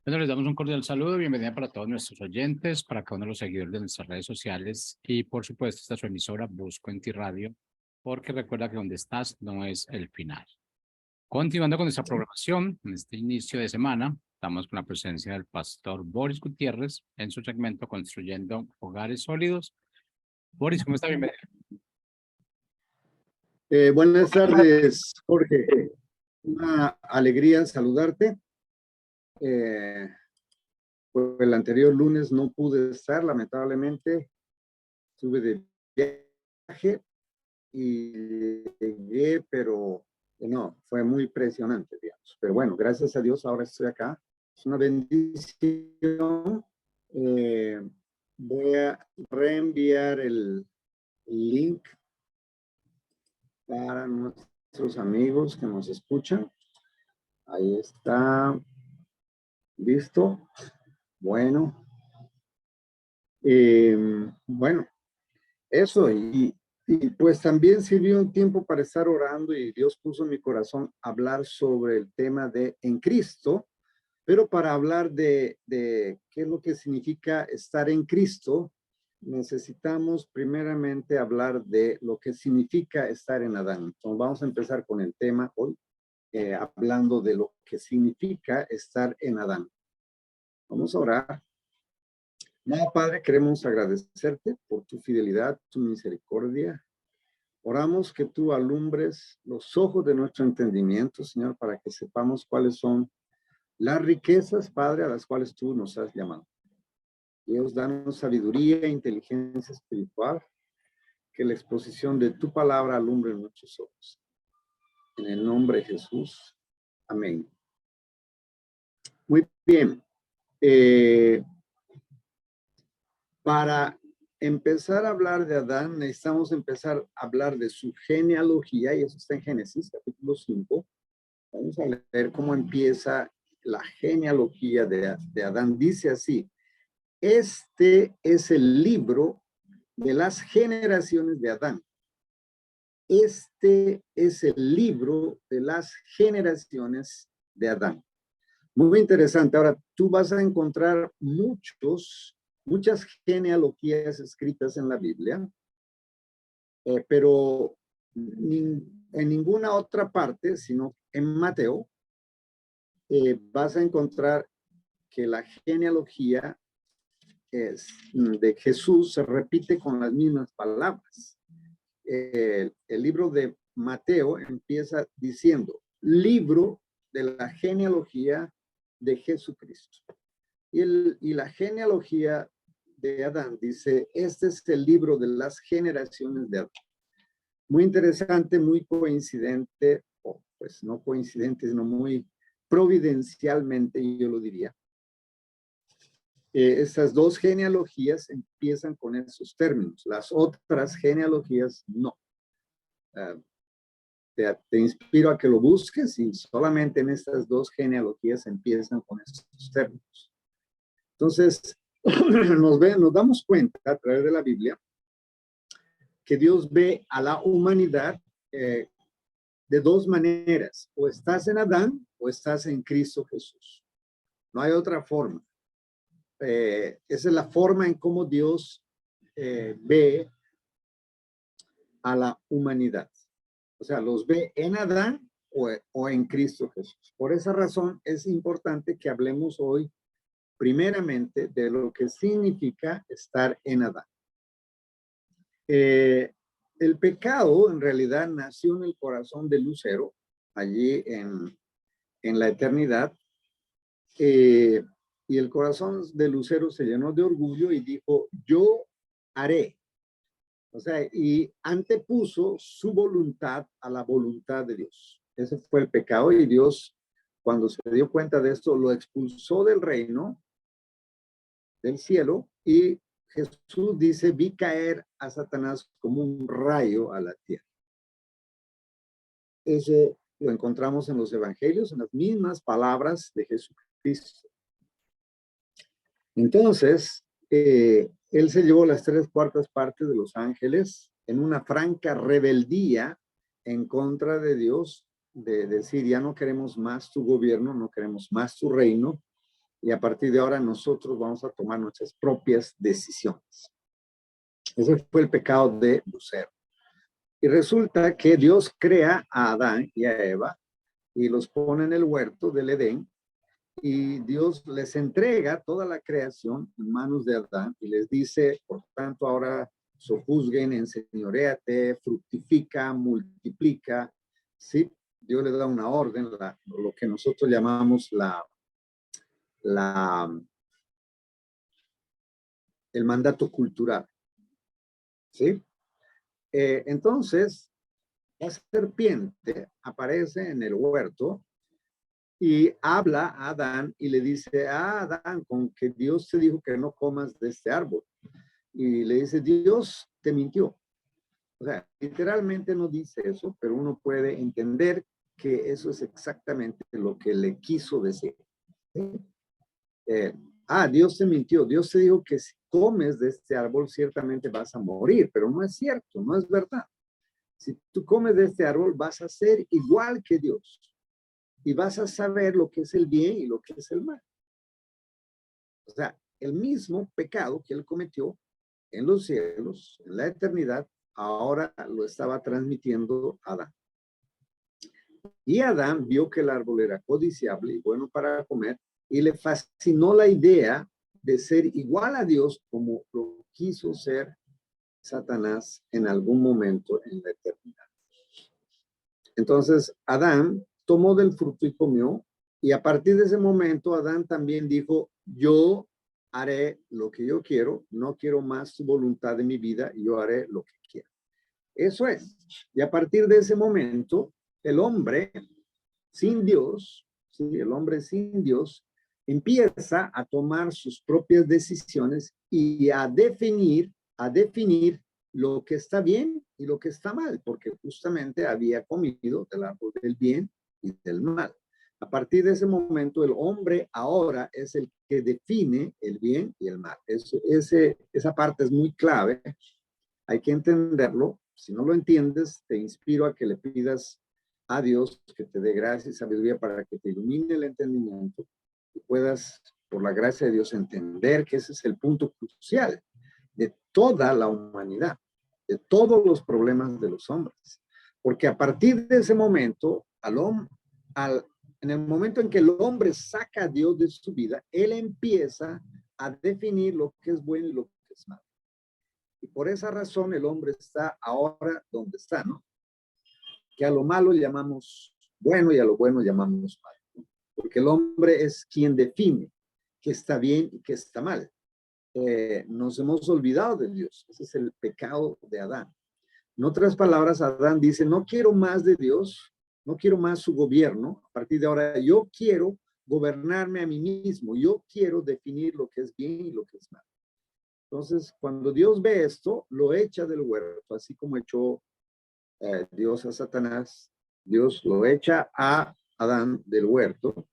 Bueno, les damos un cordial saludo, bienvenida para todos nuestros oyentes, para cada uno de los seguidores de nuestras redes sociales y por supuesto esta es su emisora Busco en Ti Radio, porque recuerda que donde estás no es el final. Continuando con nuestra programación, en este inicio de semana, estamos con la presencia del pastor Boris Gutiérrez en su segmento Construyendo Hogares Sólidos. Boris, ¿cómo está? Bienvenido. Buenas tardes, Jorge. Una alegría saludarte. Pues el anterior lunes no pude estar, lamentablemente. Estuve de viaje y llegué, pero no, fue muy impresionante, digamos. Pero bueno, gracias a Dios ahora estoy acá. Es una bendición. Voy a reenviar el link para nuestros amigos que nos escuchan. Ahí está. ¿Listo? Bueno. Bueno, eso. Y pues también sirvió un tiempo para estar orando y Dios puso en mi corazón hablar sobre el tema de en Cristo, pero para hablar de qué es lo que significa estar en Cristo, necesitamos primeramente hablar de lo que significa estar en Adán. Entonces vamos a empezar con el tema hoy, hablando de lo que significa estar en Adán. Vamos a orar. No, Padre, queremos agradecerte por tu fidelidad, tu misericordia. Oramos que tú alumbres los ojos de nuestro entendimiento, Señor, para que sepamos cuáles son las riquezas, Padre, a las cuales tú nos has llamado. Dios, danos sabiduría e inteligencia espiritual, que la exposición de tu palabra alumbre nuestros ojos. En el nombre de Jesús. Amén. Muy bien. Para empezar a hablar de Adán, necesitamos empezar a hablar de su genealogía, y eso está en Génesis, capítulo 5. Vamos a leer cómo empieza la genealogía de Adán. Dice así: este es el libro de las generaciones de Adán. Este es el libro de las generaciones de Adán. Muy interesante. Ahora, tú vas a encontrar muchas genealogías escritas en la Biblia, pero en ninguna otra parte, sino en Mateo, vas a encontrar que la genealogía de Jesús se repite con las mismas palabras. El libro de Mateo empieza diciendo, libro de la genealogía de Jesucristo. Y la genealogía de Adán dice, este es el libro de las generaciones de Adán. Muy interesante, muy coincidente, o pues no coincidente, sino muy providencialmente, yo lo diría. Estas dos genealogías empiezan con esos términos. Las otras genealogías no. Te inspiro a que lo busques y solamente en estas dos genealogías empiezan con esos términos. Entonces, nos damos cuenta a través de la Biblia que Dios ve a la humanidad de dos maneras. O estás en Adán o estás en Cristo Jesús. No hay otra forma. Esa es la forma en cómo Dios ve a la humanidad. O sea, los ve en Adán o en Cristo Jesús. Por esa razón es importante que hablemos hoy primeramente de lo que significa estar en Adán. El pecado en realidad nació en el corazón de Lucero, allí en la eternidad, y el corazón de Lucero se llenó de orgullo y dijo, yo haré. O sea, y antepuso su voluntad a la voluntad de Dios. Ese fue el pecado y Dios, cuando se dio cuenta de esto, lo expulsó del reino, del cielo, y Jesús dice, vi caer a Satanás como un rayo a la tierra. Eso lo encontramos en los evangelios, en las mismas palabras de Jesucristo. Entonces, él se llevó las 3/4 partes de los ángeles en una franca rebeldía en contra de Dios, de decir, ya no queremos más tu gobierno, no queremos más tu reino, y a partir de ahora nosotros vamos a tomar nuestras propias decisiones. Ese fue el pecado de Lucero. Y resulta que Dios crea a Adán y a Eva y los pone en el huerto del Edén, y Dios les entrega toda la creación en manos de Adán y les dice, por tanto, ahora sojuzguen, enseñoréate, fructifica, multiplica, ¿sí? Dios le da una orden, lo que nosotros llamamos el mandato cultural, ¿sí? Entonces, la serpiente aparece en el huerto y habla a Adán y le dice, Adán, con que Dios te dijo que no comas de este árbol. Y le dice, Dios te mintió. O sea, literalmente no dice eso, pero uno puede entender que eso es exactamente lo que le quiso decir. Dios te mintió. Dios te dijo que si comes de este árbol ciertamente vas a morir, pero no es cierto, no es verdad. Si tú comes de este árbol vas a ser igual que Dios y vas a saber lo que es el bien y lo que es el mal. O sea, el mismo pecado que él cometió en los cielos, en la eternidad, ahora lo estaba transmitiendo a Adán. Y Adán vio que el árbol era codiciable y bueno para comer, y le fascinó la idea de ser igual a Dios como lo quiso ser Satanás en algún momento en la eternidad. Entonces, Adán tomó del fruto y comió, y a partir de ese momento, Adán también dijo, yo haré lo que yo quiero, no quiero más su voluntad de mi vida, yo haré lo que quiero. Eso es. Y a partir de ese momento, el hombre sin Dios, ¿sí? El hombre sin Dios, empieza a tomar sus propias decisiones y a definir lo que está bien y lo que está mal, porque justamente había comido del árbol del bien y del mal. A partir de ese momento, el hombre ahora es el que define el bien y el mal. Esa parte es muy clave. Hay que entenderlo. Si no lo entiendes, te inspiro a que le pidas a Dios que te dé gracia y sabiduría para que te ilumine el entendimiento y puedas, por la gracia de Dios, entender que ese es el punto crucial de toda la humanidad, de todos los problemas de los hombres. Porque a partir de ese momento, en el momento en que el hombre saca a Dios de su vida, él empieza a definir lo que es bueno y lo que es malo. Y por esa razón el hombre está ahora donde está, ¿no? Que a lo malo llamamos bueno y a lo bueno llamamos malo, ¿no? Porque el hombre es quien define qué está bien y qué está mal. Nos hemos olvidado de Dios. Ese es el pecado de Adán. En otras palabras, Adán dice, no quiero más de Dios, no quiero más su gobierno. A partir de ahora, yo quiero gobernarme a mí mismo. Yo quiero definir lo que es bien y lo que es mal. Entonces, cuando Dios ve esto, lo echa del huerto, así como echó Dios a Satanás. Dios lo echa a Adán del huerto.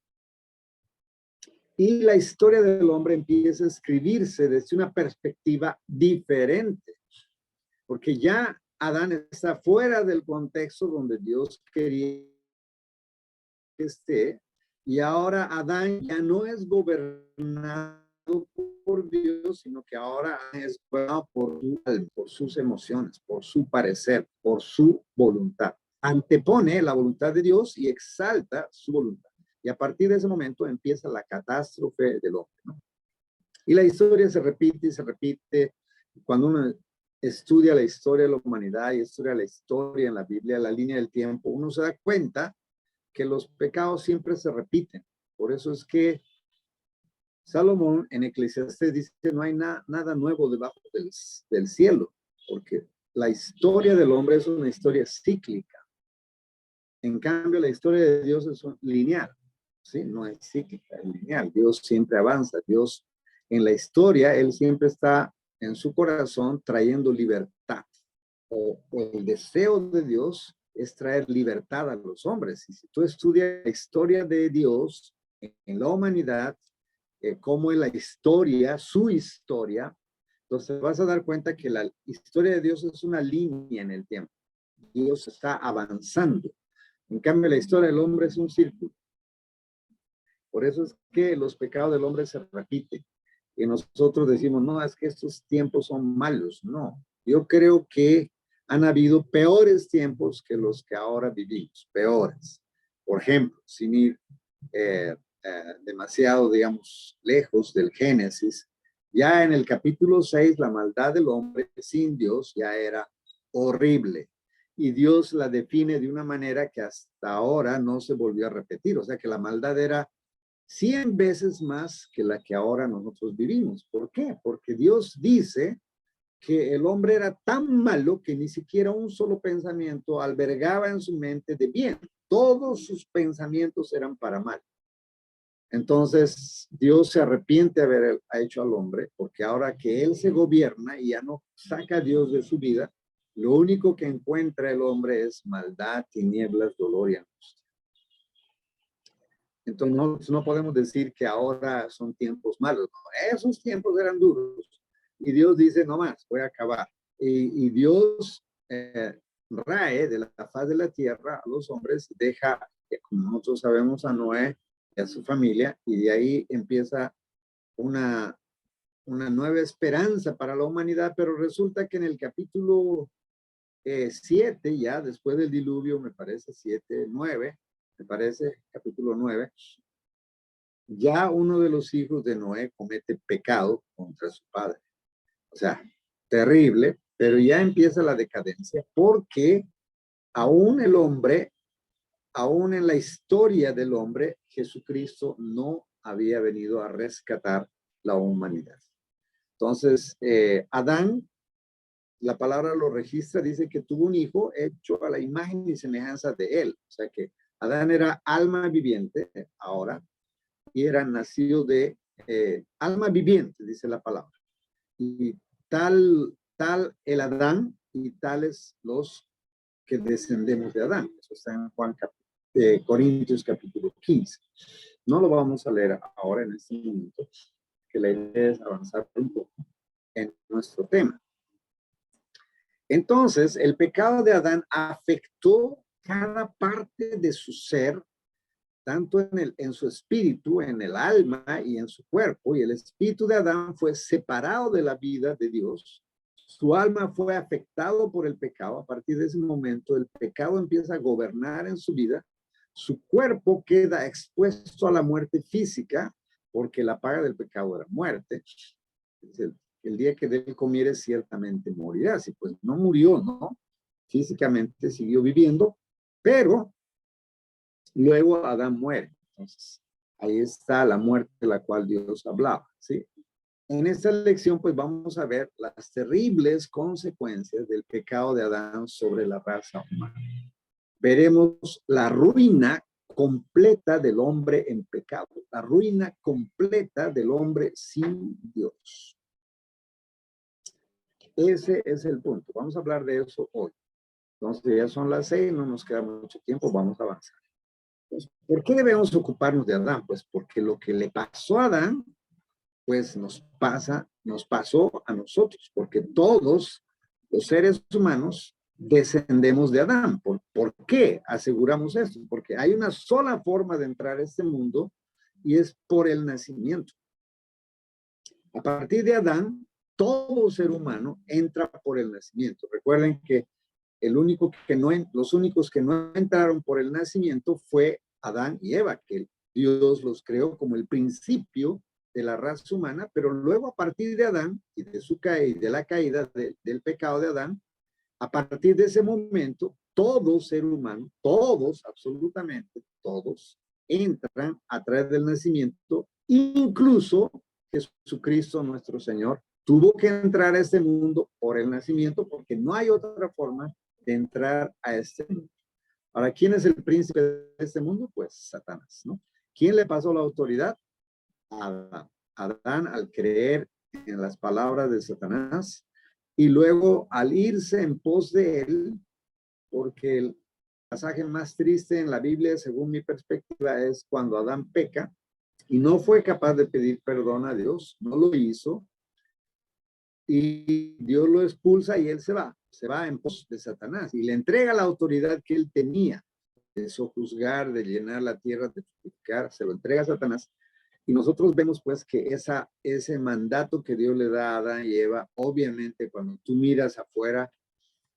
Y la historia del hombre empieza a escribirse desde una perspectiva diferente, porque ya Adán está fuera del contexto donde Dios quería que esté, y ahora Adán ya no es gobernado por Dios, sino que ahora es gobernado por sus emociones, por su parecer, por su voluntad. Antepone la voluntad de Dios y exalta su voluntad. Y a partir de ese momento empieza la catástrofe del hombre, ¿no? Y la historia se repite y se repite. Cuando uno estudia la historia de la humanidad y estudia la historia en la Biblia, la línea del tiempo, uno se da cuenta que los pecados siempre se repiten. Por eso es que Salomón en Eclesiastés dice que no hay nada nuevo debajo del cielo, porque la historia del hombre es una historia cíclica. En cambio, la historia de Dios es lineal, ¿sí? No es cíclica, es lineal. Dios siempre avanza. Dios en la historia, Él siempre está en su corazón trayendo libertad. O el deseo de Dios es traer libertad a los hombres. Y si tú estudias la historia de Dios en la humanidad, como en la historia, su historia, entonces vas a dar cuenta que la historia de Dios es una línea en el tiempo. Dios está avanzando. En cambio, la historia del hombre es un círculo. Por eso es que los pecados del hombre se repiten. Y nosotros decimos, no, es que estos tiempos son malos. No, yo creo que han habido peores tiempos que los que ahora vivimos, peores. Por ejemplo, sin ir demasiado, digamos, lejos del Génesis, ya en el capítulo 6, la maldad del hombre sin Dios ya era horrible. Y Dios la define de una manera que hasta ahora no se volvió a repetir. O sea que la maldad era 100 veces más que la que ahora nosotros vivimos. ¿Por qué? Porque Dios dice que el hombre era tan malo que ni siquiera un solo pensamiento albergaba en su mente de bien. Todos sus pensamientos eran para mal. Entonces, Dios se arrepiente de haber hecho al hombre, porque ahora que él se gobierna y ya no saca a Dios de su vida, lo único que encuentra el hombre es maldad, tinieblas, dolor y angustia. Entonces, no podemos decir que ahora son tiempos malos. No, esos tiempos eran duros. Y Dios dice, no más, voy a acabar. Y Dios rae de la faz de la tierra a los hombres, deja, como nosotros sabemos, a Noé y a su familia, y de ahí empieza una nueva esperanza para la humanidad, pero resulta que en el capítulo 7, ya después del diluvio, me parece 7, 9, me parece capítulo 9, ya uno de los hijos de Noé comete pecado contra su padre. O sea, terrible, pero ya empieza la decadencia porque aún el hombre, aún en la historia del hombre, Jesucristo no había venido a rescatar la humanidad. Entonces, Adán, la palabra lo registra, dice que tuvo un hijo hecho a la imagen y semejanza de él. O sea que Adán era alma viviente ahora y era nacido de alma viviente, dice la palabra. Y tal el Adán y tales los que descendemos de Adán. Eso está en Corintios capítulo 15. No lo vamos a leer ahora en este momento, que la idea es avanzar un poco en nuestro tema. Entonces, el pecado de Adán afectó cada parte de su ser, tanto en su espíritu, en el alma y en su cuerpo. Y el espíritu de Adán fue separado de la vida de Dios. Su alma fue afectado por el pecado. A partir de ese momento, el pecado empieza a gobernar en su vida. Su cuerpo queda expuesto a la muerte física, porque la paga del pecado era muerte. El día que de él comiere, ciertamente morirá. Si pues no murió, ¿no? Físicamente siguió viviendo, pero luego Adán muere. Entonces, ahí está la muerte de la cual Dios hablaba, ¿sí? En esta lección, pues vamos a ver las terribles consecuencias del pecado de Adán sobre la raza humana. Veremos la ruina completa del hombre en pecado, la ruina completa del hombre sin Dios. Ese es el punto. Vamos a hablar de eso hoy. Entonces ya son las 6, no nos queda mucho tiempo, vamos a avanzar. Entonces, ¿por qué debemos ocuparnos de Adán? Pues porque lo que le pasó a Adán, pues nos pasó a nosotros, porque todos los seres humanos descendemos de Adán. ¿Por qué aseguramos esto? Porque hay una sola forma de entrar a este mundo y es por el nacimiento. A partir de Adán, todo ser humano entra por el nacimiento. Recuerden que los únicos que no entraron por el nacimiento fue Adán y Eva, que Dios los creó como el principio de la raza humana, pero luego a partir de Adán y de la caída del pecado de Adán, a partir de ese momento, todo ser humano, todos, absolutamente todos, entran a través del nacimiento, incluso Jesucristo nuestro Señor tuvo que entrar a este mundo por el nacimiento, porque no hay otra forma de entrar a este mundo. Ahora, ¿quién es el príncipe de este mundo? Pues Satanás, ¿no? ¿Quién le pasó la autoridad? Adán. Adán, al creer en las palabras de Satanás y luego al irse en pos de él, porque el pasaje más triste en la Biblia, según mi perspectiva, es cuando Adán peca y no fue capaz de pedir perdón a Dios, no lo hizo, y Dios lo expulsa y él se va en pos de Satanás y le entrega la autoridad que él tenía de sojuzgar, de llenar la tierra de sacrificar, se lo entrega a Satanás. Y nosotros vemos pues que ese mandato que Dios le da a Adán y Eva, obviamente cuando tú miras afuera,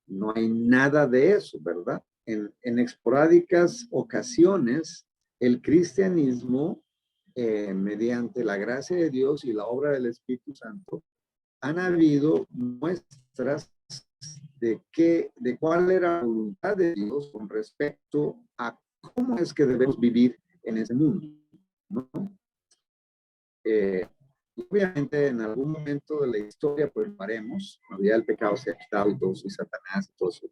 no hay nada de eso, ¿verdad? En esporádicas ocasiones, el cristianismo, mediante la gracia de Dios y la obra del Espíritu Santo, han habido muestras de cuál era la voluntad de Dios con respecto a cómo es que debemos vivir en ese mundo, ¿no? Obviamente en algún momento de la historia pues lo haremos, cuando ya el pecado se ha quitado y todo eso, y Satanás y todo eso.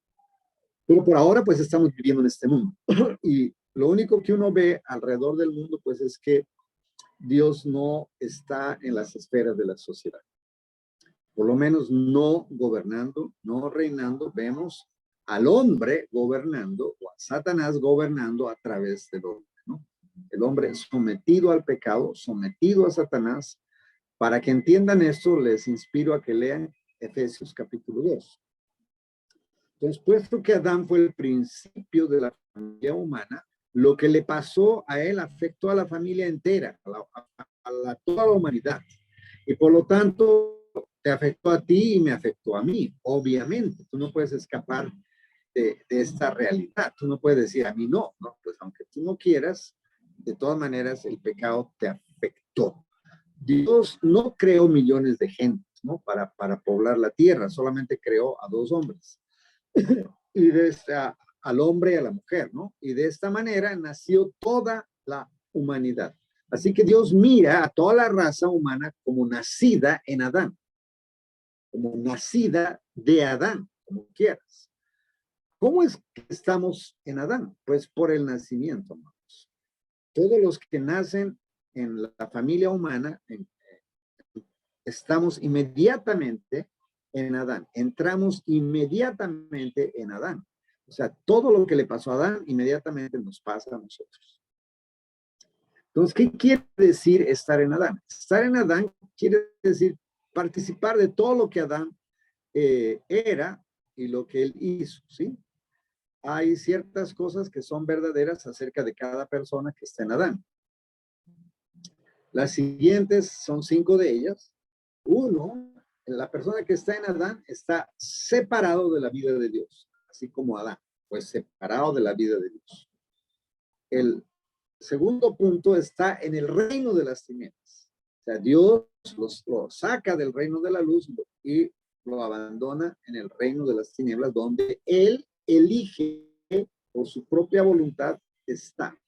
Pero por ahora pues estamos viviendo en este mundo. Y lo único que uno ve alrededor del mundo pues es que Dios no está en las esferas de la sociedad. Por lo menos no gobernando, no reinando. Vemos al hombre gobernando o a Satanás gobernando a través del hombre, ¿no? El hombre sometido al pecado, sometido a Satanás. Para que entiendan esto, les inspiro a que lean Efesios capítulo 2. Entonces, puesto que Adán fue el principio de la familia humana, lo que le pasó a él afectó a la familia entera, a toda la humanidad. Y por lo tanto, te afectó a ti y me afectó a mí, obviamente. Tú no puedes escapar de esta realidad. Tú no puedes decir a mí no, no, pues aunque tú no quieras, de todas maneras el pecado te afectó. Dios no creó millones de gentes, ¿no? Para poblar la tierra, solamente creó a 2 hombres. Y al hombre y a la mujer, ¿no? Y de esta manera nació toda la humanidad. Así que Dios mira a toda la raza humana como nacida en Adán, como nacida de Adán, como quieras. ¿Cómo es que estamos en Adán? Pues por el nacimiento, hermanos. Todos los que nacen en la familia humana, estamos inmediatamente en Adán. Entramos inmediatamente en Adán. O sea, todo lo que le pasó a Adán inmediatamente nos pasa a nosotros. Entonces, ¿qué quiere decir estar en Adán? Estar en Adán quiere decir participar de todo lo que Adán era y lo que él hizo, ¿sí? Hay ciertas cosas que son verdaderas acerca de cada persona que está en Adán. Las siguientes son 5 de ellas. 1, la persona que está en Adán está separado de la vida de Dios, así como Adán, pues separado de la vida de Dios. El segundo punto está en el reino de las tinieblas. O sea, Dios lo saca del reino de la luz y lo abandona en el reino de las tinieblas, donde Él elige por su propia voluntad estar.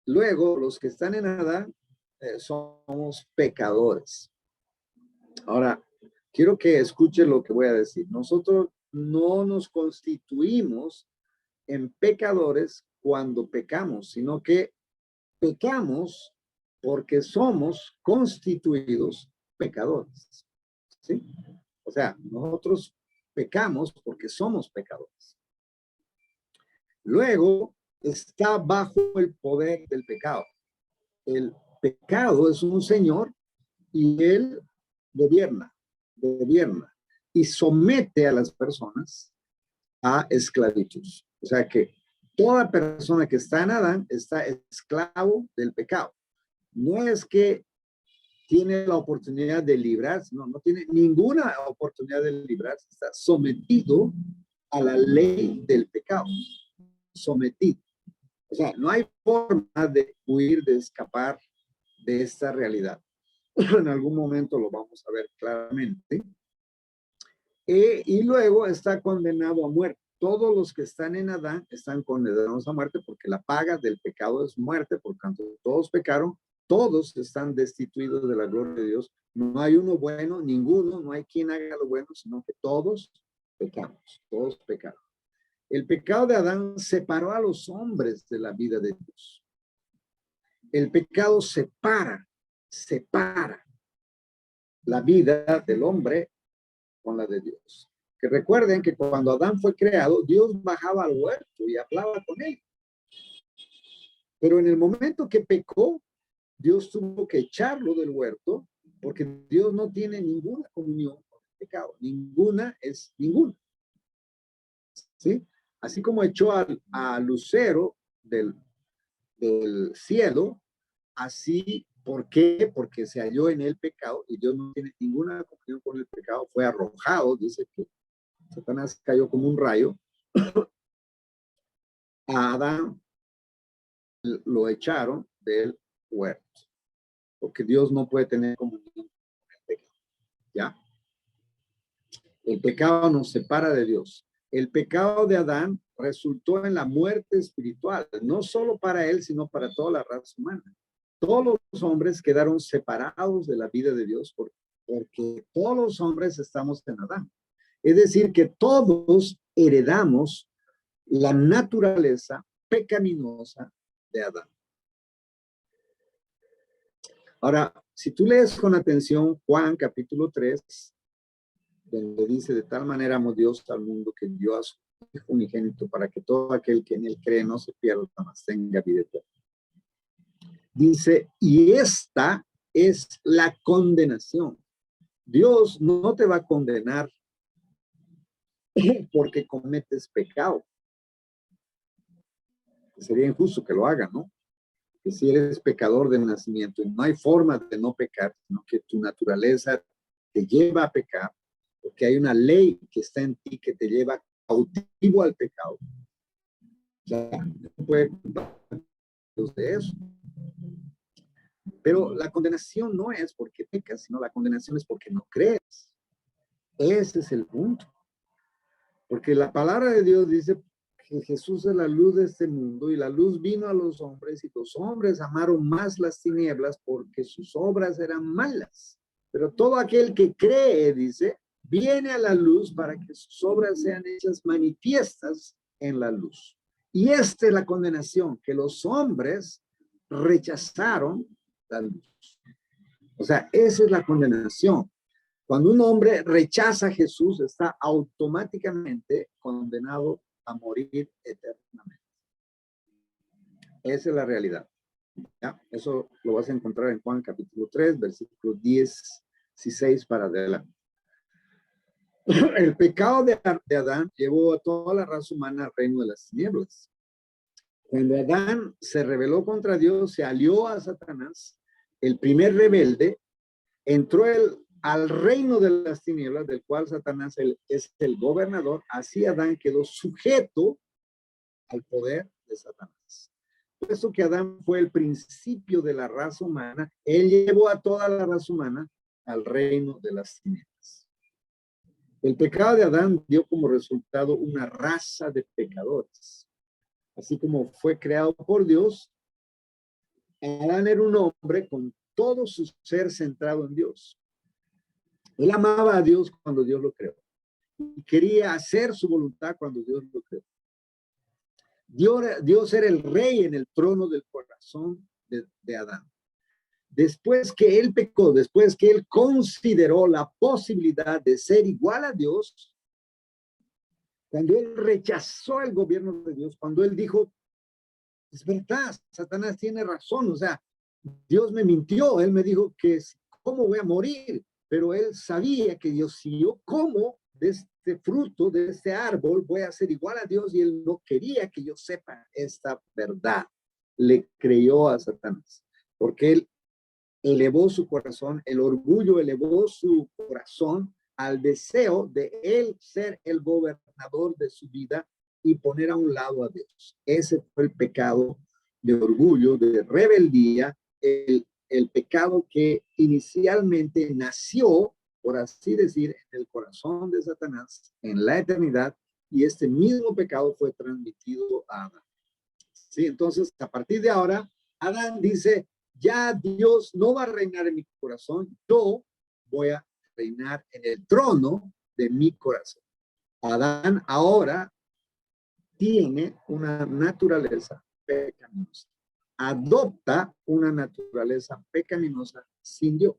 Luego, los que están en Adán somos pecadores. Ahora, quiero que escuchen lo que voy a decir. Nosotros no nos constituimos en pecadores cuando pecamos, sino que pecamos porque somos constituidos pecadores. ¿Sí? O sea, nosotros pecamos porque somos pecadores. Luego está bajo el poder del pecado. El pecado es un señor y él gobierna y somete a las personas a esclavitud. O sea que toda persona que está en Adán está esclavo del pecado. No es que tiene la oportunidad de librarse, no tiene ninguna oportunidad de librarse, está sometido a la ley del pecado, sometido. O sea, no hay forma de huir, de escapar de esta realidad. En algún momento lo vamos a ver claramente. Y luego está condenado a muerte. Todos los que están en Adán están condenados a muerte porque la paga del pecado es muerte, por tanto todos pecaron, todos están destituidos de la gloria de Dios. No hay uno bueno, ninguno, no hay quien haga lo bueno, sino que todos pecamos, todos pecaron. El pecado de Adán separó a los hombres de la vida de Dios. El pecado separa la vida del hombre con la de Dios. Que recuerden que cuando Adán fue creado, Dios bajaba al huerto y hablaba con él. Pero en el momento que pecó, Dios tuvo que echarlo del huerto porque Dios no tiene ninguna comunión con el pecado. Ninguna es ninguna. ¿Sí? Así como echó a Lucero del cielo, así, ¿por qué? Porque se halló en el pecado y Dios no tiene ninguna comunión con el pecado, fue arrojado, dice que Satanás cayó como un rayo, a Adán lo echaron del huerto, porque Dios no puede tener comunión con el pecado, ¿ya? El pecado nos separa de Dios. El pecado de Adán resultó en la muerte espiritual, no solo para él, sino para toda la raza humana. Todos los hombres quedaron separados de la vida de Dios porque todos los hombres estamos en Adán. Es decir, que todos heredamos la naturaleza pecaminosa de Adán. Ahora, si tú lees con atención Juan capítulo 3, donde dice: de tal manera amó Dios al mundo que dio a su Hijo unigénito para que todo aquel que en él cree no se pierda, mas tenga vida eterna. Dice, y esta es la condenación. Dios no te va a condenar porque cometes pecado. Sería injusto que lo haga, ¿no? Que si eres pecador de nacimiento y no hay forma de no pecar, sino que tu naturaleza te lleva a pecar, porque hay una ley que está en ti que te lleva cautivo al pecado. O sea, no puede culpar de eso. Pero la condenación no es porque pecas, sino la condenación es porque no crees. Ese es el punto. Porque la palabra de Dios dice que Jesús es la luz de este mundo y la luz vino a los hombres y los hombres amaron más las tinieblas porque sus obras eran malas. Pero todo aquel que cree, dice, viene a la luz para que sus obras sean hechas manifiestas en la luz. Y esta es la condenación, que los hombres rechazaron la luz. O sea, esa es la condenación. Cuando un hombre rechaza a Jesús, está automáticamente condenado a morir eternamente. Esa es la realidad. ¿Ya? Eso lo vas a encontrar en Juan capítulo 3, versículos 16 para adelante. El pecado de Adán llevó a toda la raza humana al reino de las tinieblas. Cuando Adán se rebeló contra Dios, se alió a Satanás, el primer rebelde, entró al reino de las tinieblas, del cual Satanás es el gobernador. Así Adán quedó sujeto al poder de Satanás. Por eso que Adán fue el principio de la raza humana, él llevó a toda la raza humana al reino de las tinieblas. El pecado de Adán dio como resultado una raza de pecadores. Así como fue creado por Dios, Adán era un hombre con todo su ser centrado en Dios. Él amaba a Dios cuando Dios lo creó y quería hacer su voluntad cuando Dios lo creó. Dios era el rey en el trono del corazón de Adán. Después que él pecó, después que él consideró la posibilidad de ser igual a Dios, cuando él rechazó el gobierno de Dios, cuando él dijo, es verdad, Satanás tiene razón, o sea, Dios me mintió, él me dijo que cómo voy a morir, pero él sabía que Dios, si yo como de este fruto, de este árbol, voy a ser igual a Dios, y él no quería que yo sepa esta verdad. Le creyó a Satanás, porque él elevó su corazón, el orgullo elevó su corazón al deseo de él ser el gobernador de su vida y poner a un lado a Dios. Ese fue el pecado de orgullo, de rebeldía, el pecado que inicialmente nació, por así decir, en el corazón de Satanás en la eternidad, y este mismo pecado fue transmitido a Adán. Sí, entonces, a partir de ahora, Adán dice, ya Dios no va a reinar en mi corazón, yo voy a reinar en el trono de mi corazón. Adán ahora tiene una naturaleza pecaminosa. Adopta una naturaleza pecaminosa sin Dios.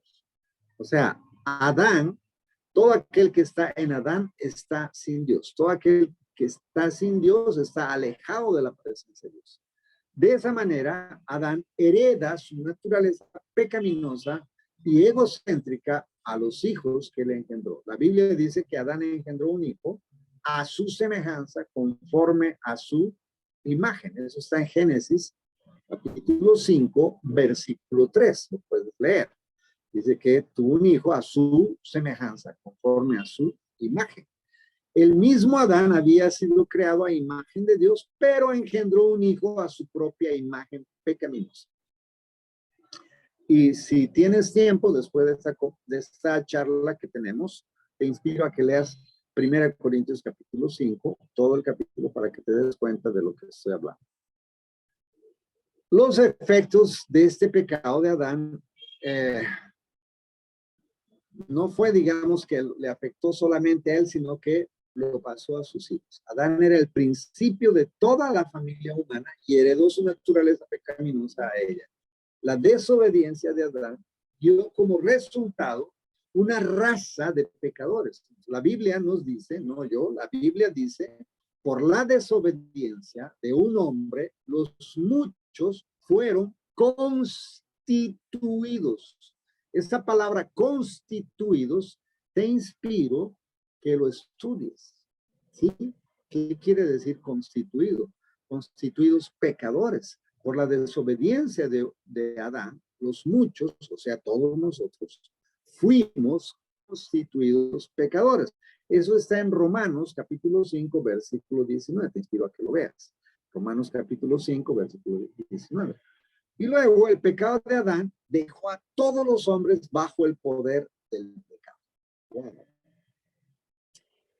O sea, Adán, todo aquel que está en Adán está sin Dios. Todo aquel que está sin Dios está alejado de la presencia de Dios. De esa manera, Adán hereda su naturaleza pecaminosa y egocéntrica a los hijos que le engendró. La Biblia dice que Adán engendró un hijo a su semejanza, conforme a su imagen. Eso está en Génesis capítulo 5, versículo 3. Lo puedes leer. Dice que tuvo un hijo a su semejanza, conforme a su imagen. El mismo Adán había sido creado a imagen de Dios, pero engendró un hijo a su propia imagen pecaminosa. Y si tienes tiempo, después de esta charla que tenemos, te inspiro a que leas 1 Corintios capítulo 5, todo el capítulo, para que te des cuenta de lo que estoy hablando. Los efectos de este pecado de Adán no fue, digamos, que le afectó solamente a él, sino que lo pasó a sus hijos. Adán era el principio de toda la familia humana y heredó su naturaleza pecaminosa a ella. La desobediencia de Adán dio como resultado una raza de pecadores. La Biblia nos dice, no yo, la Biblia dice, por la desobediencia de un hombre, los muchos fueron constituidos. Esta palabra constituidos, te inspiro que lo estudies. ¿Sí? ¿Qué quiere decir constituido? Constituidos pecadores. Por la desobediencia de Adán, los muchos, o sea, todos nosotros, fuimos constituidos pecadores. Eso está en Romanos capítulo 5, versículo 19. Te inspiro a que lo veas. Romanos capítulo 5, versículo 19. Y luego el pecado de Adán dejó a todos los hombres bajo el poder del pecado. Bueno,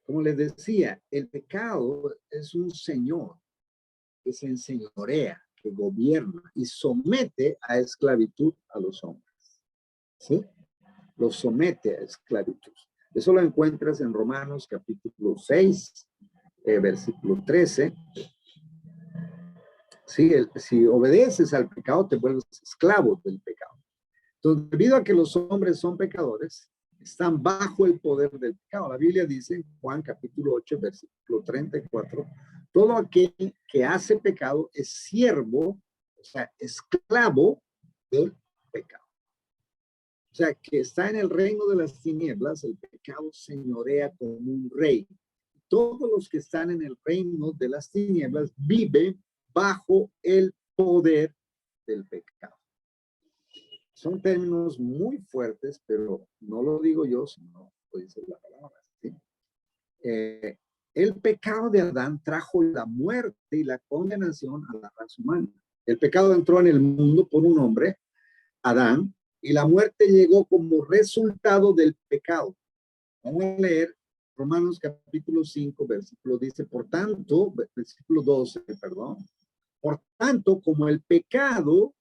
como les decía, el pecado es un señor que se enseñorea, que gobierna y somete a esclavitud a los hombres. ¿Sí? Los somete a esclavitud. Eso lo encuentras en Romanos capítulo 6, versículo 13. Si obedeces al pecado, te vuelves esclavo del pecado. Entonces, debido a que los hombres son pecadores, están bajo el poder del pecado. La Biblia dice en Juan capítulo 8, versículo 34, todo aquel que hace pecado es siervo, o sea, esclavo del pecado. O sea, que está en el reino de las tinieblas, el pecado señorea como un rey. Todos los que están en el reino de las tinieblas viven bajo el poder del pecado. Son términos muy fuertes, pero no lo digo yo, sino lo dice la palabra. ¿Sí? El pecado de Adán trajo la muerte y la condenación a la raza humana. El pecado entró en el mundo por un hombre, Adán, y la muerte llegó como resultado del pecado. Vamos a leer Romanos capítulo 5, versículo dice, por tanto, versículo 12, perdón. Por tanto, como el pecado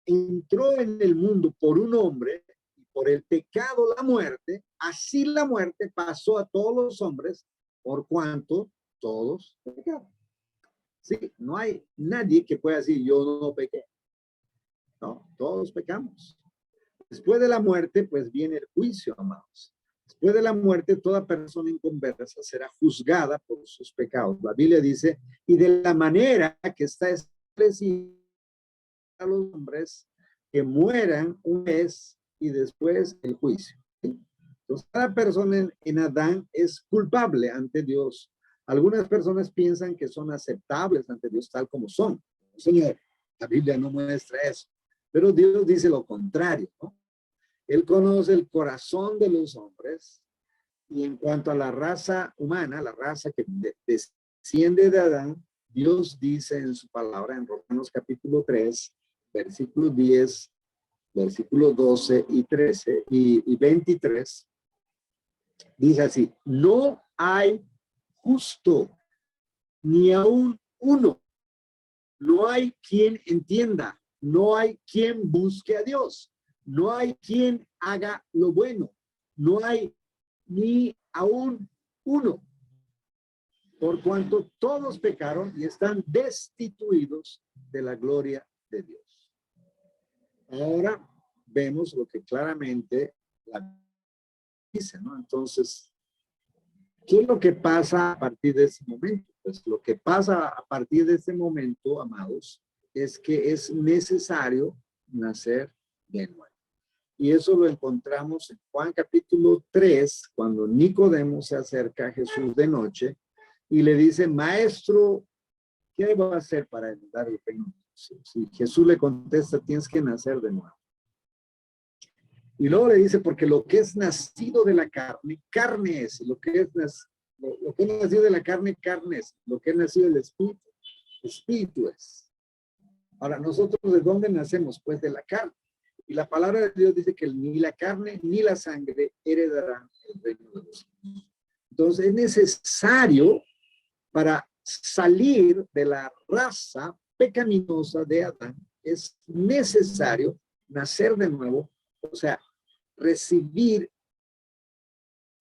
entró en el mundo por un hombre, y por el pecado la muerte, así la muerte pasó a todos los hombres, por cuanto todos pecaron. Sí, no hay nadie que pueda decir yo no pequé. No, todos pecamos. Después de la muerte, pues viene el juicio, amados. Después de la muerte, toda persona inconversa será juzgada por sus pecados. La Biblia dice, y de la manera que está establecida a los hombres que mueran una vez y después el juicio. ¿Sí? Entonces, cada persona en Adán es culpable ante Dios. Algunas personas piensan que son aceptables ante Dios tal como son. Señor, la Biblia no muestra eso. Pero Dios dice lo contrario, ¿no? Él conoce el corazón de los hombres y en cuanto a la raza humana, la raza que desciende de Adán, Dios dice en su palabra en Romanos capítulo 3, versículo 10, versículos 12 y 13 y 23, dice así, no hay justo, ni aún uno, no hay quien entienda, no hay quien busque a Dios. No hay quien haga lo bueno. No hay ni aún uno. Por cuanto todos pecaron y están destituidos de la gloria de Dios. Ahora vemos lo que claramente la dice, ¿no? Entonces, ¿qué es lo que pasa a partir de ese momento? Pues lo que pasa a partir de este momento, amados, es que es necesario nacer de nuevo. Y eso lo encontramos en Juan capítulo 3, cuando Nicodemo se acerca a Jesús de noche y le dice, maestro, ¿qué debo hacer para heredar el reino de Dios? Si Jesús le contesta, tienes que nacer de nuevo. Y luego le dice, porque lo que es nacido de la carne, carne es. Lo que es nacido de la carne, carne es. Lo que es nacido del espíritu, espíritu es. Ahora, ¿nosotros de dónde nacemos? Pues de la carne. Y la palabra de Dios dice que ni la carne ni la sangre heredarán el reino de los cielos. Entonces es necesario, para salir de la raza pecaminosa de Adán, es necesario nacer de nuevo, o sea, recibir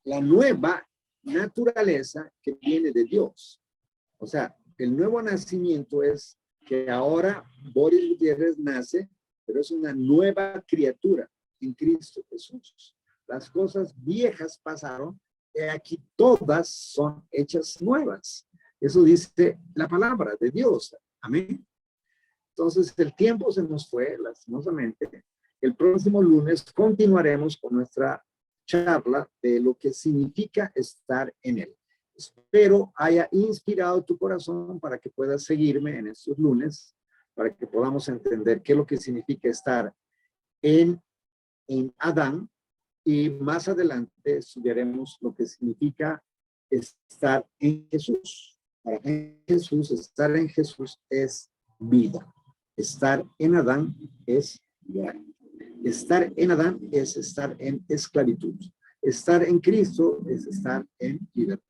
la nueva naturaleza que viene de Dios. O sea, el nuevo nacimiento es que ahora Boris Gutiérrez nace, pero es una nueva criatura en Cristo Jesús. Las cosas viejas pasaron y aquí todas son hechas nuevas. Eso dice la palabra de Dios. Amén. Entonces el tiempo se nos fue, lastimosamente. El próximo lunes continuaremos con nuestra charla de lo que significa estar en Él. Espero haya inspirado tu corazón para que puedas seguirme en estos lunes, para que podamos entender qué es lo que significa estar en Adán, y más adelante estudiaremos lo que significa estar en Jesús. Para Jesús, estar en Jesús es vida. Estar en Adán es muerte. Estar en Adán es estar en esclavitud. Estar en Cristo es estar en libertad.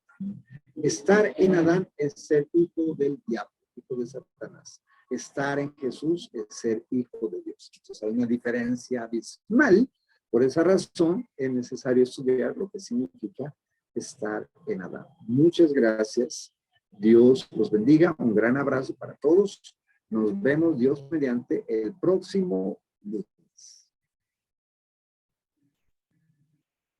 Estar en Adán es ser hijo del diablo, hijo de Satanás. Estar en Jesús es ser hijo de Dios. Entonces hay una diferencia abismal. Por esa razón es necesario estudiar lo que significa estar en Adán. Muchas gracias. Dios los bendiga. Un gran abrazo para todos. Nos vemos, Dios mediante, el próximo lunes.